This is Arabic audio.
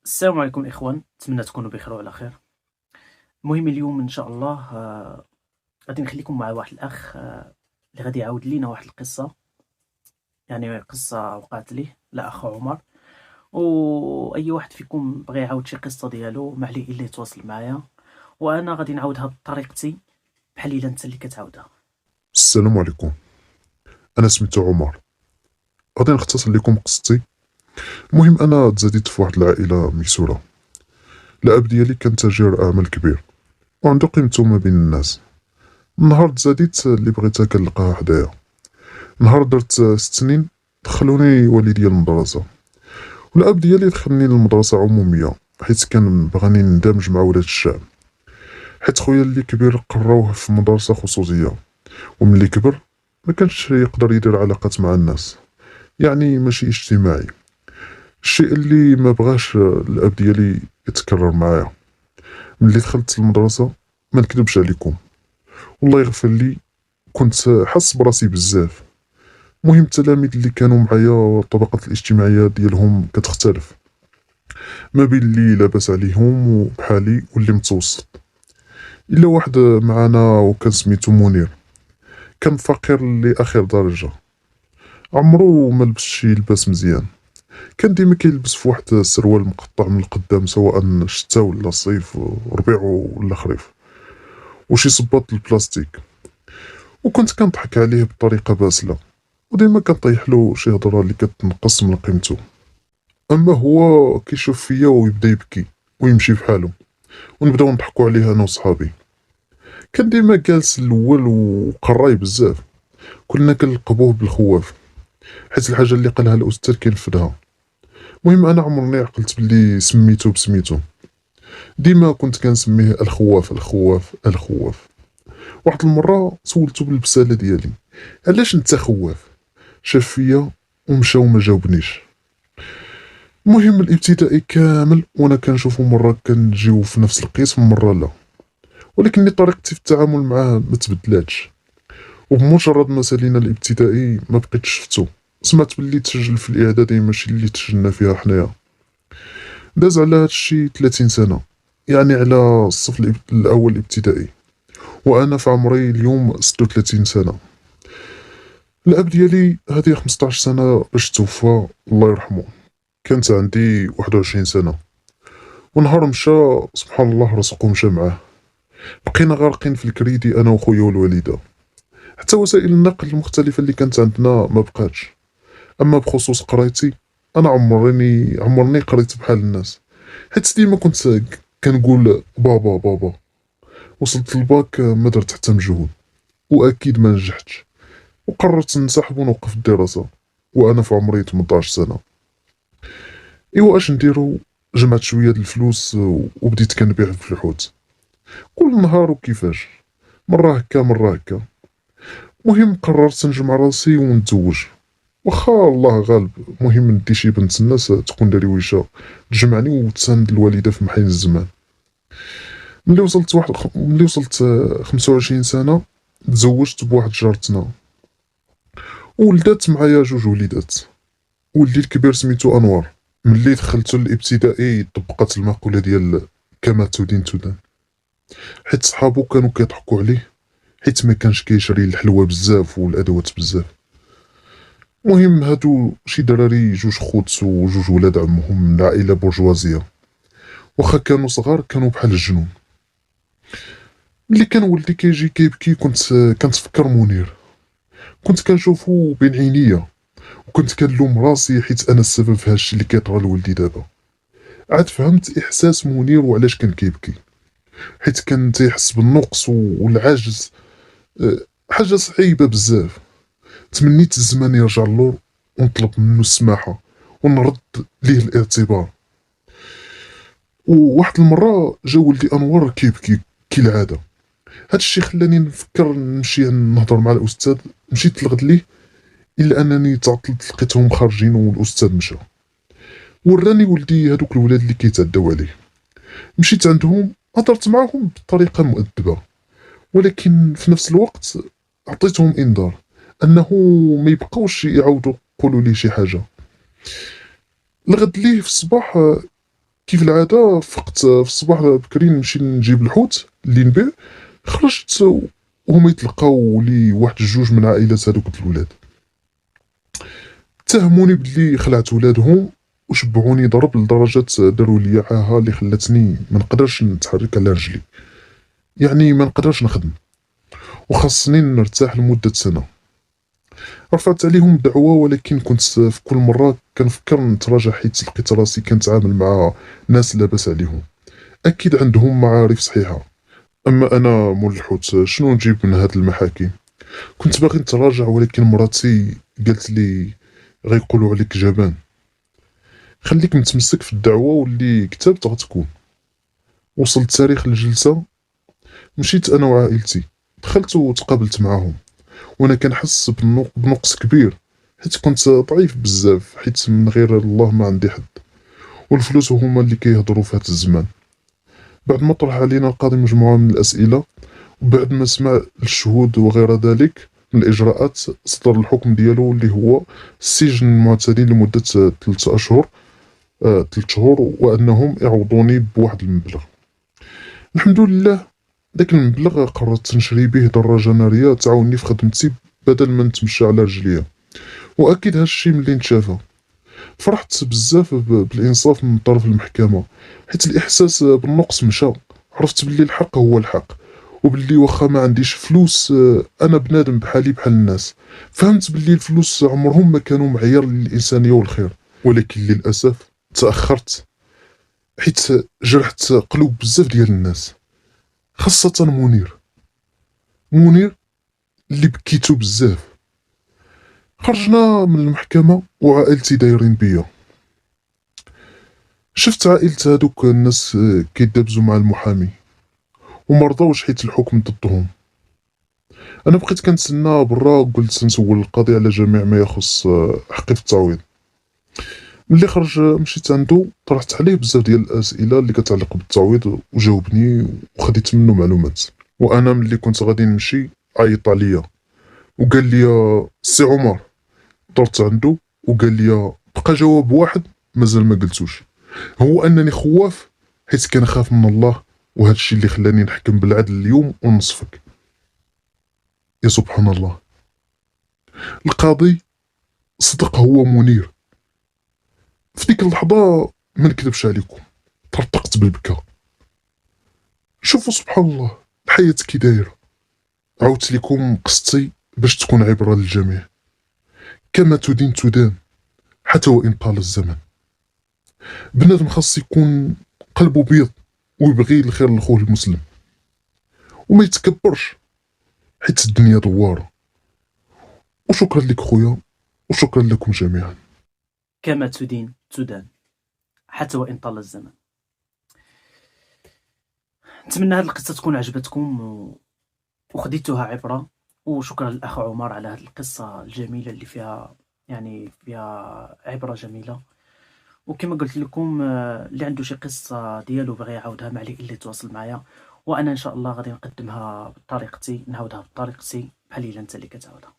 السلام عليكم الإخوان، نتمنى تكونوا بخير وعلى خير. المهم اليوم إن شاء الله غادي نخليكم مع واحد الأخ اللي غادي يعاود لينا واحد القصة، يعني قصة وقعت ليه الأخ عمر. وأي واحد فيكم بغى يعاود شي قصة ديالو ما عليه إلا يتواصل معايا، وأنا غادي نعاودها بطريقتي بحال إلا أنت اللي كتعاودها. السلام عليكم. انا سميتو عمر. غادي نختصر لكم قصتي. المهم انا تزاديت في واحد العائله ميسوره. الاب ديالي كان تاجر اعمال كبير وعنده قيمته ما بين الناس. نهار تزاديت اللي بغيتها كنلقاها حدايا. نهار درت 6 سنين دخلوني والدي المدرسه، والاب ديالي دخلني للمدرسه عموميه حيت كان بغاني ندمج مع ولاد الشعب، حيت خويا اللي كبير قراوه في مدرسه خصوصيه، وملي كبر ما كانش يقدر يدير علاقات مع الناس، يعني ماشي اجتماعي. الشيء اللي ما بغاش الاب ديالي يتكرر معايا. ملي دخلت المدرسه ما نكذبش عليكم، والله يغفر لي كنت حاس براسي بزاف. المهم التلاميذ اللي كانوا معايا الطبقات الاجتماعيه ديالهم كتختلف، ما بين اللي لاباس عليهم وبحالي واللي متوسط. الا واحد معانا وكان سميتو منير، كان فقير لاخر درجه، عمرو ما لبس شي لباس مزيان، كان ديما كيلبس في واحد السروال مقطع من القدام سواء شتا ولا صيف، ربيع ولا خريف، وشي صباط البلاستيك. وكنت كنضحك عليه بطريقه باسله، وديما كنطيح له شي هضره اللي كتنقص من قيمته. اما هو كيشوف فيا ويبدا يبكي ويمشي بحاله، ونبداو نضحكوا عليه انا وصحابي. كان ديما جالس الاول وقراي بزاف، كلنا كنلقبوه بالخواف حيت الحاجه اللي قالها الاستاذ كينفذها. المهم انا عمرني عقلت بلي سميتو بسميتو، ديما كنت كنسميه الخواف الخواف الخواف. واحد المره سولتو بالبساله ديالي: علاش انت خواف؟ شاف فيا ومشى وما جاوبنيش. المهم الابتدائي كامل وانا كنشوفو، مره كنجيو في نفس القسم مره لا، ولكن طريقتي في التعامل معاه ما تبدلاتش. وبمجرد ما سالينا الابتدائي ما بقيتش شفتو. سمعت باللي تسجل في الاعدادي ماشي اللي تسجلنا فيها حنايا. داز على هادشي 30 سنه، يعني على الصف الاول الابتدائي، وانا في عمري اليوم 36 سنه. الاب ديالي هذه 15 سنه باش توفى الله يرحمه، كانت عندي 21 سنه. ونهار مشى سبحان الله رزقو مشى معاه، بقينا غارقين في الكريدي انا وخويا والوالده، حتى وسائل النقل المختلفه اللي كانت عندنا ما بقاتش. اما بخصوص قرايتي، انا عمرني قريت بحال الناس، حيت ديما كنت كنقول بابا بابا. وصلت للباك ما درت حتى مجهود، واكيد ما نجحتش، وقررت ننسحب ونوقف الدراسه وانا في عمري 18 سنه. ايوا اش نديرو؟ جمعت شويه د الفلوس وبديت كنبيع في الحوت كل نهار وكيفاش، مره هكا مره هكا. مهم قررت نجمع راسي ونتزوج، واخا الله غالب. مهم ندي شي بنت الناس تكون درويشه تجمعني وتساند الوالده في محين الزمان. ملي وصلت 25 سنه تزوجت بواحد جارتنا، وولدات معايا 2 وليدات. ولدي الكبير سميتو انوار. ملي دخلتو الابتدائي طبقات المقوله ديال كما تدين تدان، حيت صحابو كانوا كيضحكوا عليه حيت ما كانش كيشري الحلوى بزاف والادوات بزاف. المهم هادو شي دراري 2 خوت و2 ولاد عمهم من عائله برجوازيه، واخا كانوا صغار كانوا بحال الجنون. ملي كان ولدي كيجي كيبكي كنتفكر منير، كنت كنشوفو بين عينيا، وكنت كنلوم راسي حيت انا السبب في هادشي اللي كيطرى لولدي دابا. عاد فهمت احساس منير وعلاش كان كيبكي، حيت كان تيحس بالنقص والعجز. حاجه صعيبه بزاف. تمنيت الزمان يرجع اللور ونطلب منه السماحه ونرد ليه الاعتبار. وواحد المره جا ولدي انور كيبكي كالعاده. هادشي خلاني نفكر نمشي نهضر مع الاستاذ. مشيت لغد ليه، الا انني تعطلت لقيتهم خارجين والاستاذ مشى. وراني ولدي هادوك الولاد اللي كيتعداو عليه. مشيت عندهم هضرت معاهم بطريقه مؤدبه، ولكن في نفس الوقت عطيتهم انذار انه ما يبقاوش يعاودوا يقولوا لي شي حاجه. لغد ليه في الصباح كيف العاده فقت في الصباح بكري نمشي نجيب الحوت اللي نبيع. خرجت وهما يتلقاو لي واحد الجوج من عائلات هذوك الولاد، اتهموني بلي خلعت ولادهم وشبعوني ضرب لدرجه داروا لي عاهه اللي خلاتني ما نقدرش نتحرك على رجلي، يعني ما نقدرش نخدم وخاصني نرتاح لمده سنه. رفعت عليهم دعوة، ولكن كنت في كل مرة كنفكر نتراجع حيت لقيت راسي كنتعامل مع ناس لاباس عليهم، أكيد عندهم معارف صحيحة. أما أنا مول الحوت شنو نجيب من هاد المحاكم؟ كنت باغي نتراجع، ولكن مراتي قالت لي غيقولوا عليك جبان، خليك متمسك في الدعوة واللي كتبت غتكون. وصلت تاريخ الجلسة، مشيت أنا وعائلتي، دخلت وتقابلت معاهم وانا كنحس بنقص كبير، حيت كنت ضعيف بزاف، حيت من غير الله ما عندي حد، والفلوس هما اللي كيهضروا في هذا الزمان. بعد ما طرح علينا القاضي مجموعة من الأسئلة، وبعد ما سمع الشهود وغير ذلك من الإجراءات، صدر الحكم ديالو اللي هو السجن المعتدل لمدة 3 أشهر، 3 شهور، وأنهم يعوضوني بواحد المبلغ. الحمد لله، داك المبلغ قررت نشري به دراجة نارية تعاوني في خدمتي بدل ما نتمشى على رجليا، واكيد هادشي ملي نتشافى. فرحت بزاف بالانصاف من طرف المحكمة، حيت الاحساس بالنقص مشى. عرفت باللي الحق هو الحق، وباللي واخا ما عنديش فلوس انا بنادم بحالي بحال الناس. فهمت باللي الفلوس عمرهم ما كانوا معيار للانسانية والخير، ولكن للاسف تاخرت، حيت جرحت قلوب بزاف ديال الناس، خاصة منير اللي بكيتو بزاف. خرجنا من المحكمة وعائلتي دايرين بيا. شفت عائلة هادوك الناس كيدابزو مع المحامي ومرضوش حيت الحكم ضدهم. انا بقيت كنتسنى برا، قلت نسول القاضي على جميع ما يخص حقي في التعويض. ملي خرج مشيت عنده، طرحت عليه بزاف ديال الاسئله اللي كتعلق بالتعويض، وجاوبني وخديت منه معلومات. وانا ملي كنت غادي نمشي عيط عليا وقال لي سي عمر. درت عنده وقال لي بقى جواب واحد مازال ما قلتوش، هو انني خواف، حيت كنخاف من الله، وهذا الشيء اللي خلاني نحكم بالعدل اليوم ونصفك. يا سبحان الله، القاضي صدق، هو منير. في ديك اللحظة ما نكذبش عليكم، طرطقت بالبكاء. شوفوا سبحان الله، الحياة كي دايرة. عاودت لكم قصتي باش تكون عبرة للجميع. كما تدين تدان، حتى وإن طال الزمن. بنادم خاص يكون قلبه بيض، ويبغي الخير لخوه المسلم، وما يتكبرش، حيت الدنيا دوارة. وشكرا لك خويا، وشكرا لكم جميعا. كما تدين تدان، حتى وإن طال الزمن. نتمنى هذه القصة تكون عجبتكم وخديتوها عبرة. وشكرا للأخ عمر على هذه القصة الجميلة اللي فيها عبرة جميلة. وكما قلت لكم، اللي عنده شي قصة ديالو بغى يعاودها ما عليه إلا يتواصل معايا، وأنا إن شاء الله غادي نقدمها بطريقتي، نعاودها بطريقتي بحال إلا أنت اللي كتعاودها.